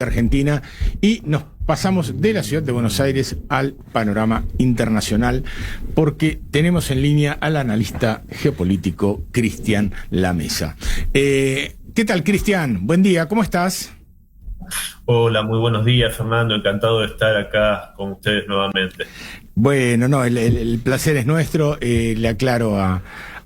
Argentina, y nos pasamos de la ciudad de Buenos Aires al panorama internacional porque tenemos en línea al analista geopolítico Cristian Lamesa. ¿Qué tal, Cristian? Buen día, ¿cómo estás? Hola, muy buenos días, Fernando. Encantado de estar acá con ustedes nuevamente. Bueno, no, el placer es nuestro. Le aclaro a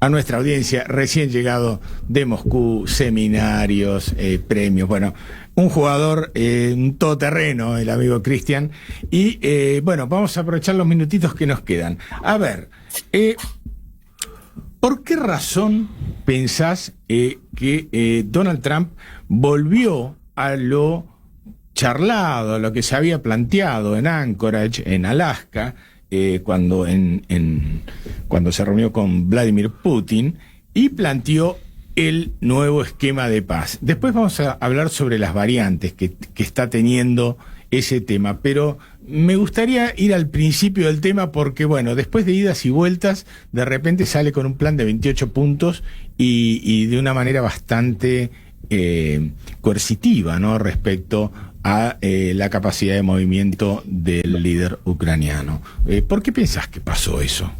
nuestra audiencia, recién llegado de Moscú, seminarios, premios, bueno, un jugador, un todoterreno, el amigo Cristian. Y bueno, vamos a aprovechar los minutitos que nos quedan. A ver, ¿por qué razón pensás que Donald Trump volvió a lo charlado, a lo que se había planteado en Anchorage, en Alaska, cuando se reunió con Vladimir Putin y planteó el nuevo esquema de paz? Después vamos a hablar sobre las variantes que está teniendo ese tema, pero me gustaría ir al principio del tema porque, bueno, después de idas y vueltas, de repente sale con un plan de 28 puntos y de una manera bastante coercitiva, ¿no?, respecto a la capacidad de movimiento del líder ucraniano. ¿Por qué pensás que pasó eso?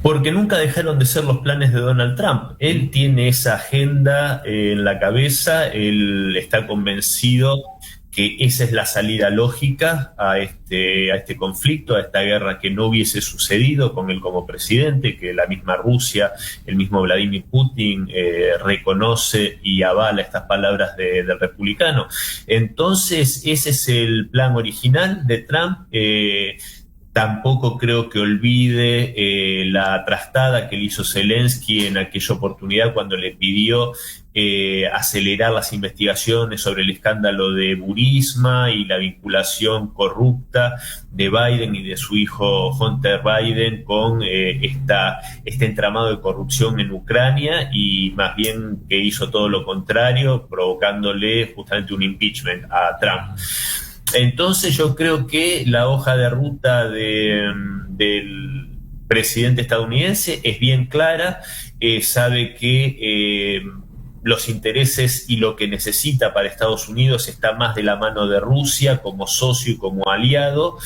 Porque nunca dejaron de ser los planes de Donald Trump. Él tiene esa agenda en la cabeza, él está convencido que esa es la salida lógica a este conflicto, a esta guerra que no hubiese sucedido con él como presidente, que la misma Rusia, el mismo Vladimir Putin reconoce y avala estas palabras del republicano. Entonces, ese es el plan original de Trump. Tampoco creo que olvide la trastada que le hizo Zelensky en aquella oportunidad cuando le pidió acelerar las investigaciones sobre el escándalo de Burisma y la vinculación corrupta de Biden y de su hijo Hunter Biden con este entramado de corrupción en Ucrania, y más bien que hizo todo lo contrario, provocándole justamente un impeachment a Trump. Entonces yo creo que la hoja de ruta del presidente estadounidense es bien clara, sabe que los intereses y lo que necesita para Estados Unidos está más de la mano de Rusia como socio y como aliado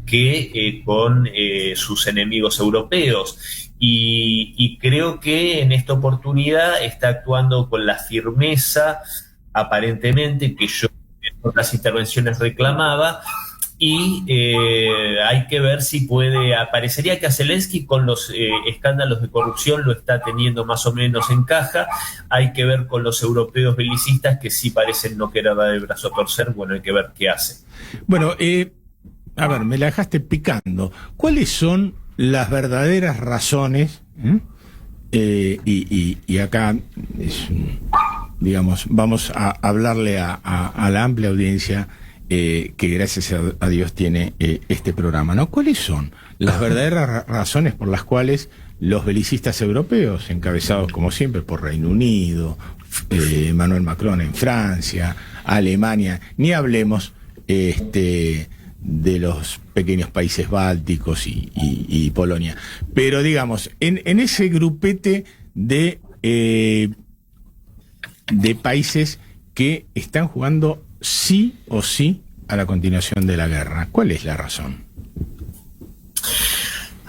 que con sus enemigos europeos. Y creo que en esta oportunidad está actuando con la firmeza, aparentemente, que yo en otras intervenciones reclamaba, y hay que ver si puede. Parecería que a Zelensky con los escándalos de corrupción lo está teniendo más o menos en caja. Hay que ver con los europeos belicistas, que sí parecen no querer dar el brazo a torcer. Bueno, hay que ver qué hacen. Bueno, a ver, me la dejaste picando. ¿Cuáles son las verdaderas razones? Y acá digamos, vamos a hablarle a la amplia audiencia que gracias a Dios tiene este programa, ¿no? ¿Cuáles son las verdaderas razones por las cuales los belicistas europeos, encabezados como siempre por Reino Unido, Emmanuel Macron en Francia, Alemania, ni hablemos de los pequeños países bálticos y Polonia, pero digamos, en ese grupete de países que están jugando sí o sí a la continuación de la guerra? ¿Cuál es la razón?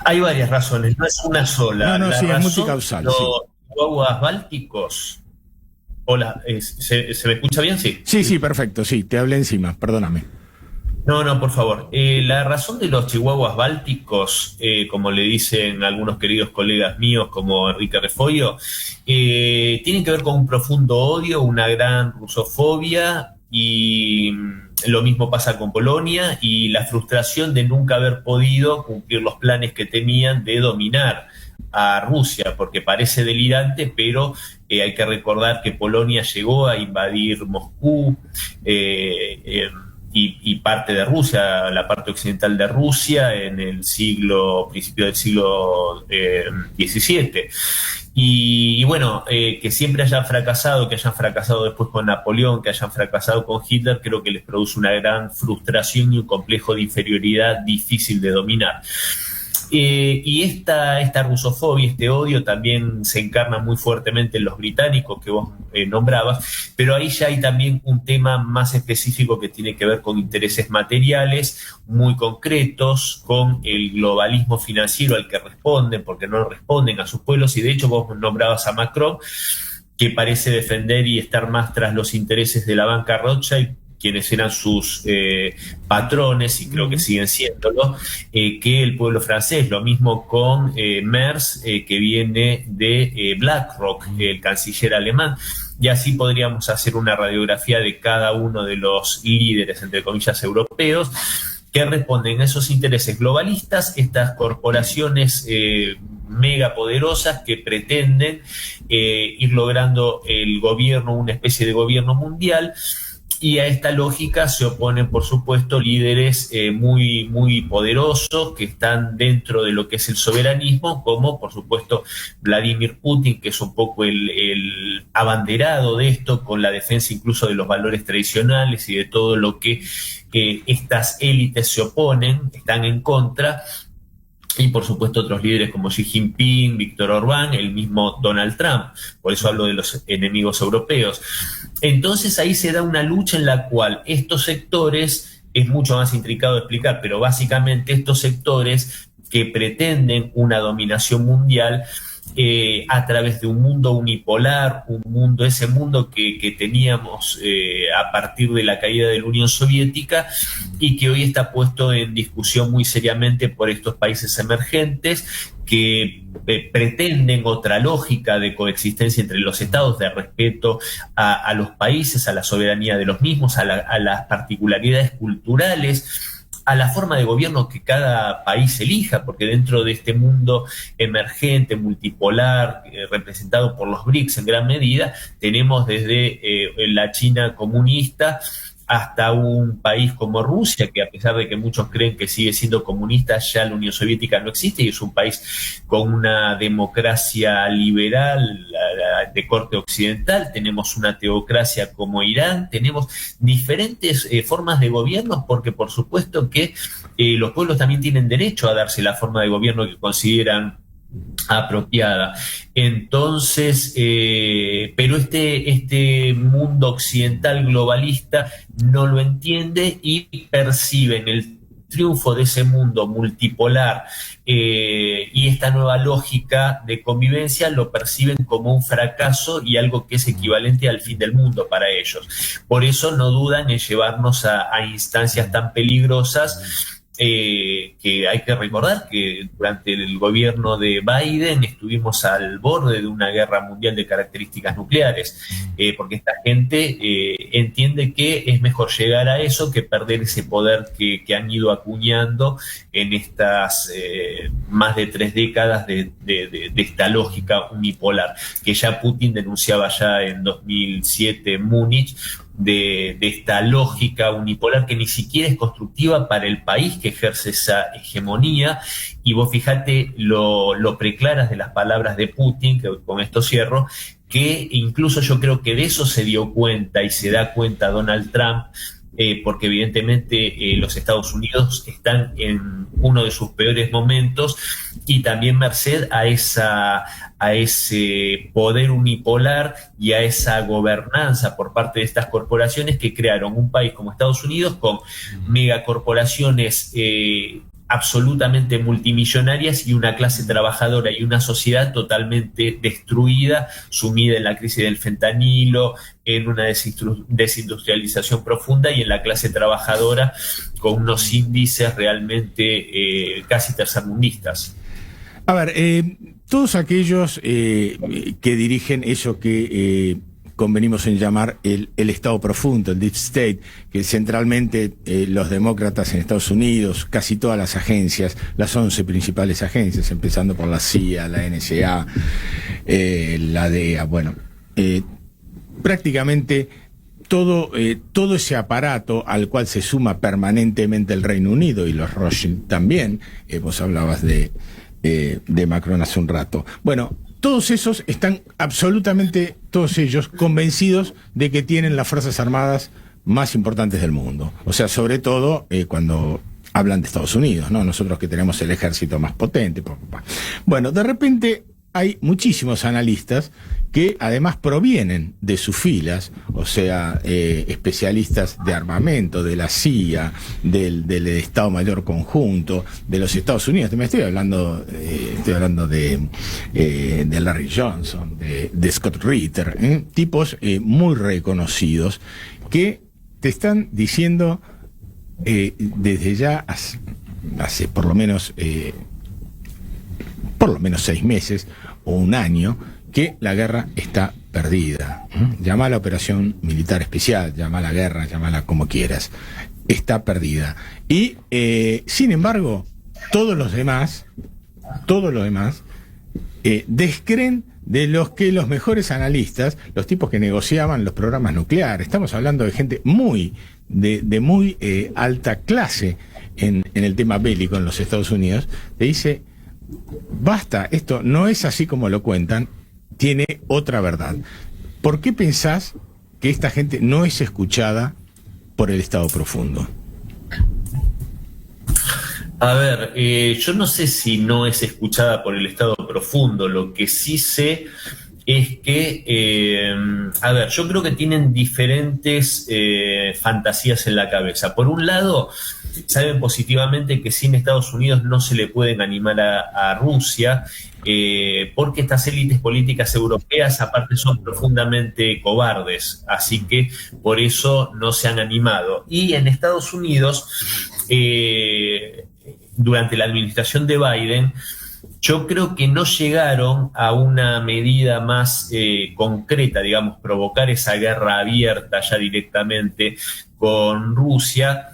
Hay varias razones, no es una sola. No, la sí, razón, es multicausal. los sí. chihuahuas bálticos. Hola, ¿se me escucha bien? Sí. Sí, perfecto, sí, te hablé encima, perdóname. No, por favor. La razón de los chihuahuas bálticos, como le dicen algunos queridos colegas míos como Enrique Refollo, tienen que ver con un profundo odio, una gran rusofobia, y lo mismo pasa con Polonia, y la frustración de nunca haber podido cumplir los planes que tenían de dominar a Rusia, porque parece delirante, pero hay que recordar que Polonia llegó a invadir Moscú, y parte de Rusia, la parte occidental de Rusia, en el principio del siglo XVII. Y bueno, que siempre hayan fracasado, que hayan fracasado después con Napoleón, que hayan fracasado con Hitler, creo que les produce una gran frustración y un complejo de inferioridad difícil de dominar. Y esta rusofobia, este odio también se encarna muy fuertemente en los británicos que vos nombrabas, pero ahí ya hay también un tema más específico que tiene que ver con intereses materiales muy concretos, con el globalismo financiero al que responden, porque no responden a sus pueblos, y de hecho vos nombrabas a Macron, que parece defender y estar más tras los intereses de la banca Rothschild, quienes eran sus patrones, y creo que siguen siéndolo, que el pueblo francés. Lo mismo con Merz, que viene de BlackRock, el canciller alemán. Y así podríamos hacer una radiografía de cada uno de los líderes, entre comillas, europeos, que responden a esos intereses globalistas, estas corporaciones megapoderosas que pretenden ir logrando el gobierno, una especie de gobierno mundial. Y a esta lógica se oponen, por supuesto, líderes muy, muy poderosos que están dentro de lo que es el soberanismo, como, por supuesto, Vladimir Putin, que es un poco el abanderado de esto, con la defensa incluso de los valores tradicionales y de todo lo que estas élites se oponen, están en contra. Y por supuesto otros líderes como Xi Jinping, Víctor Orbán, el mismo Donald Trump. Por eso hablo de los enemigos europeos. Entonces ahí se da una lucha en la cual estos sectores, es mucho más intricado de explicar, pero básicamente estos sectores que pretenden una dominación mundial a través de un mundo unipolar, ese mundo que teníamos a partir de la caída de la Unión Soviética, y que hoy está puesto en discusión muy seriamente por estos países emergentes que pretenden otra lógica de coexistencia entre los estados, de respeto a los países, a la soberanía de los mismos, a las particularidades culturales, a la forma de gobierno que cada país elija, porque dentro de este mundo emergente, multipolar, representado por los BRICS en gran medida, tenemos desde la China comunista hasta un país como Rusia, que a pesar de que muchos creen que sigue siendo comunista, ya la Unión Soviética no existe y es un país con una democracia liberal de corte occidental. Tenemos una teocracia como Irán, tenemos diferentes formas de gobierno, porque por supuesto que los pueblos también tienen derecho a darse la forma de gobierno que consideran apropiada. Entonces, pero este mundo occidental globalista no lo entiende y perciben el triunfo de ese mundo multipolar y esta nueva lógica de convivencia lo perciben como un fracaso y algo que es equivalente al fin del mundo para ellos. Por eso no dudan en llevarnos a instancias tan peligrosas. Que hay que recordar que durante el gobierno de Biden estuvimos al borde de una guerra mundial de características nucleares, porque esta gente entiende que es mejor llegar a eso que perder ese poder que han ido acuñando en estas más de 3 décadas de esta lógica unipolar, que ya Putin denunciaba ya en 2007 en Múnich, de esta lógica unipolar que ni siquiera es constructiva para el país que ejerce esa hegemonía. Y vos fijate lo preclaras de las palabras de Putin, que con esto cierro, que incluso yo creo que de eso se dio cuenta y se da cuenta Donald Trump, porque evidentemente los Estados Unidos están en uno de sus peores momentos y también merced a ese poder unipolar y a esa gobernanza por parte de estas corporaciones que crearon un país como Estados Unidos con megacorporaciones absolutamente multimillonarias y una clase trabajadora y una sociedad totalmente destruida, sumida en la crisis del fentanilo, en una desindustrialización profunda y en la clase trabajadora con unos índices realmente casi tercermundistas. A ver, todos aquellos que dirigen eso que convenimos en llamar el Estado profundo, el Deep State, que centralmente los demócratas en Estados Unidos, casi todas las agencias, las 11 principales agencias, empezando por la CIA, la NSA, la DEA, bueno, prácticamente todo ese aparato al cual se suma permanentemente el Reino Unido y los Rothschild también, vos hablabas de Macron hace un rato. Bueno, todos esos están absolutamente, todos ellos, convencidos de que tienen las Fuerzas Armadas más importantes del mundo. O sea, sobre todo cuando hablan de Estados Unidos, ¿no? Nosotros que tenemos el ejército más potente. Bueno, de repente hay muchísimos analistas que además provienen de sus filas, o sea, especialistas de armamento, de la CIA, del Estado Mayor Conjunto, de los Estados Unidos. Me estoy hablando de Larry Johnson, de Scott Ritter, tipos muy reconocidos que te están diciendo desde ya hace por lo menos 6 meses o un año que la guerra está perdida. Llama a la operación militar especial, llama a la guerra, llámala como quieras. Está perdida. Y, sin embargo, todos los demás descreen de los que los mejores analistas, los tipos que negociaban los programas nucleares. Estamos hablando de gente de muy alta clase en el tema bélico en los Estados Unidos. Te dice: basta, esto no es así como lo cuentan, tiene otra verdad. ¿Por qué pensás que esta gente no es escuchada por el Estado profundo? A ver, yo no sé si no es escuchada por el Estado profundo. Lo que sí sé es que, yo creo que tienen diferentes fantasías en la cabeza. Por un lado, saben positivamente que sin Estados Unidos no se le pueden animar a Rusia, porque estas élites políticas europeas aparte son profundamente cobardes, así que por eso no se han animado. Y en Estados Unidos, durante la administración de Biden, yo creo que no llegaron a una medida más concreta, digamos, provocar esa guerra abierta ya directamente con Rusia,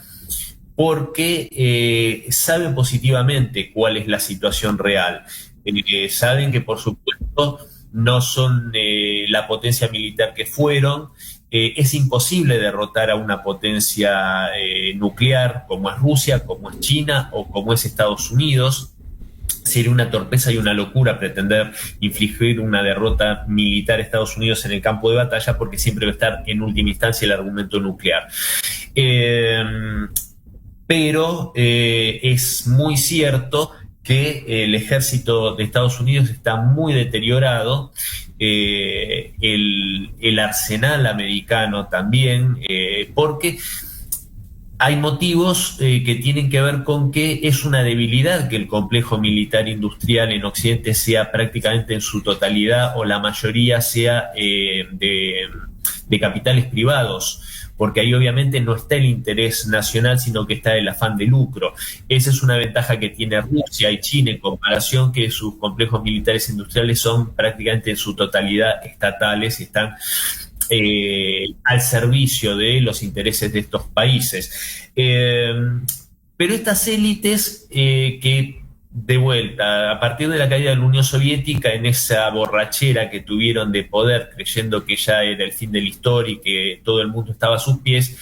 porque saben positivamente cuál es la situación real. Saben que, por supuesto, no son la potencia militar que fueron. Es imposible derrotar a una potencia nuclear como es Rusia, como es China o como es Estados Unidos. Sería una torpeza y una locura pretender infligir una derrota militar a Estados Unidos en el campo de batalla, porque siempre va a estar en última instancia el argumento nuclear. Pero es muy cierto que el ejército de Estados Unidos está muy deteriorado, el arsenal americano también, porque hay motivos que tienen que ver con que es una debilidad que el complejo militar industrial en Occidente sea prácticamente en su totalidad o la mayoría sea de capitales privados, porque ahí obviamente no está el interés nacional, sino que está el afán de lucro. Esa es una ventaja que tiene Rusia y China en comparación, que sus complejos militares industriales son prácticamente en su totalidad estatales y están al servicio de los intereses de estos países. Pero estas élites que, de vuelta, a partir de la caída de la Unión Soviética, en esa borrachera que tuvieron de poder, creyendo que ya era el fin de la historia y que todo el mundo estaba a sus pies,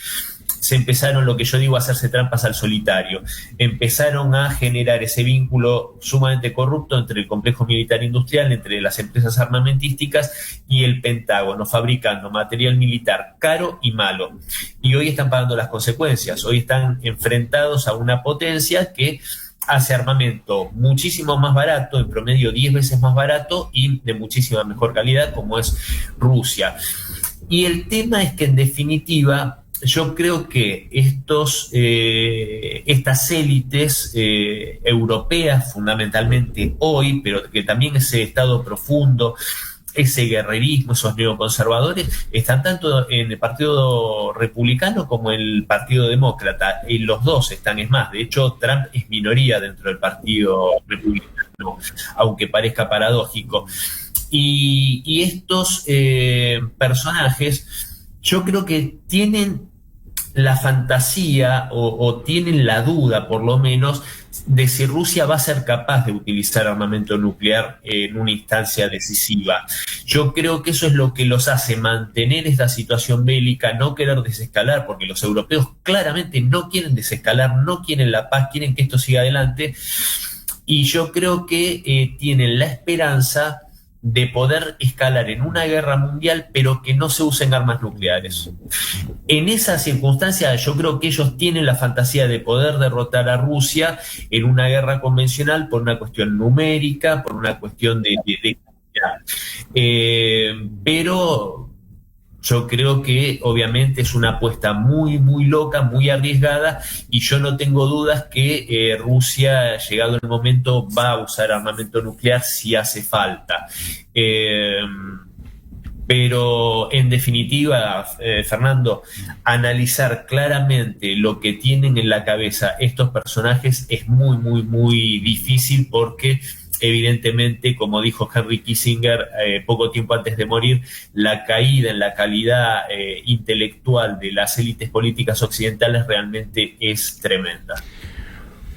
se empezaron, lo que yo digo, a hacerse trampas al solitario. Empezaron a generar ese vínculo sumamente corrupto entre el complejo militar industrial, entre las empresas armamentísticas y el Pentágono, fabricando material militar caro y malo. Y hoy están pagando las consecuencias. Hoy están enfrentados a una potencia que hace armamento muchísimo más barato, en promedio 10 veces más barato y de muchísima mejor calidad, como es Rusia. Y el tema es que, en definitiva, yo creo que estas élites europeas, fundamentalmente hoy, pero que también ese Estado profundo, ese guerrerismo, esos neoconservadores, están tanto en el Partido Republicano como en el Partido Demócrata. Y los dos están, es más, de hecho, Trump es minoría dentro del Partido Republicano, aunque parezca paradójico. Y estos personajes, yo creo que tienen la fantasía o tienen la duda, por lo menos, de si Rusia va a ser capaz de utilizar armamento nuclear en una instancia decisiva. Yo creo que eso es lo que los hace mantener esta situación bélica, no querer desescalar, porque los europeos claramente no quieren desescalar, no quieren la paz, quieren que esto siga adelante. Y yo creo que tienen la esperanza de poder escalar en una guerra mundial, pero que no se usen armas nucleares. En esa circunstancia, yo creo que ellos tienen la fantasía de poder derrotar a Rusia en una guerra convencional por una cuestión numérica, por una cuestión de pero yo creo que obviamente es una apuesta muy, muy loca, muy arriesgada, y yo no tengo dudas que Rusia, llegado el momento, va a usar armamento nuclear si hace falta. Pero en definitiva, Fernando, analizar claramente lo que tienen en la cabeza estos personajes es muy, muy, muy difícil, porque evidentemente, como dijo Henry Kissinger poco tiempo antes de morir, la caída en la calidad intelectual de las élites políticas occidentales realmente es tremenda.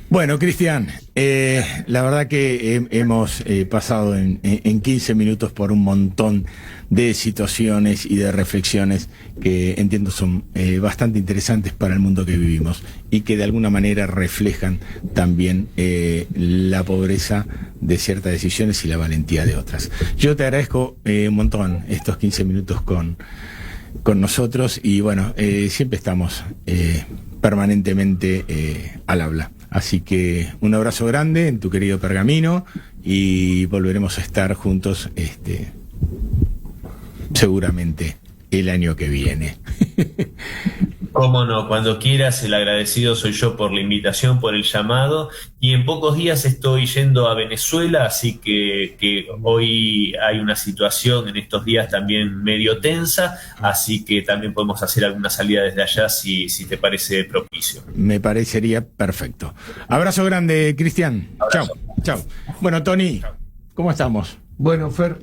Bueno, Cristian, la verdad que hemos pasado en 15 minutos por un montón de situaciones y de reflexiones que entiendo son bastante interesantes para el mundo que vivimos y que de alguna manera reflejan también la pobreza de ciertas decisiones y la valentía de otras. Yo te agradezco un montón estos 15 minutos con nosotros y bueno, siempre estamos permanentemente al habla. Así que un abrazo grande en tu querido Pergamino y volveremos a estar juntos seguramente el año que viene. Cómo no, cuando quieras, el agradecido soy yo por la invitación, por el llamado, y en pocos días estoy yendo a Venezuela, así que hoy hay una situación en estos días también medio tensa, así que también podemos hacer alguna salida desde allá si te parece propicio. Me parecería perfecto. Abrazo grande, Cristian. Chao, chao. Bueno, Tony, ¿cómo estamos? Bueno, Fer,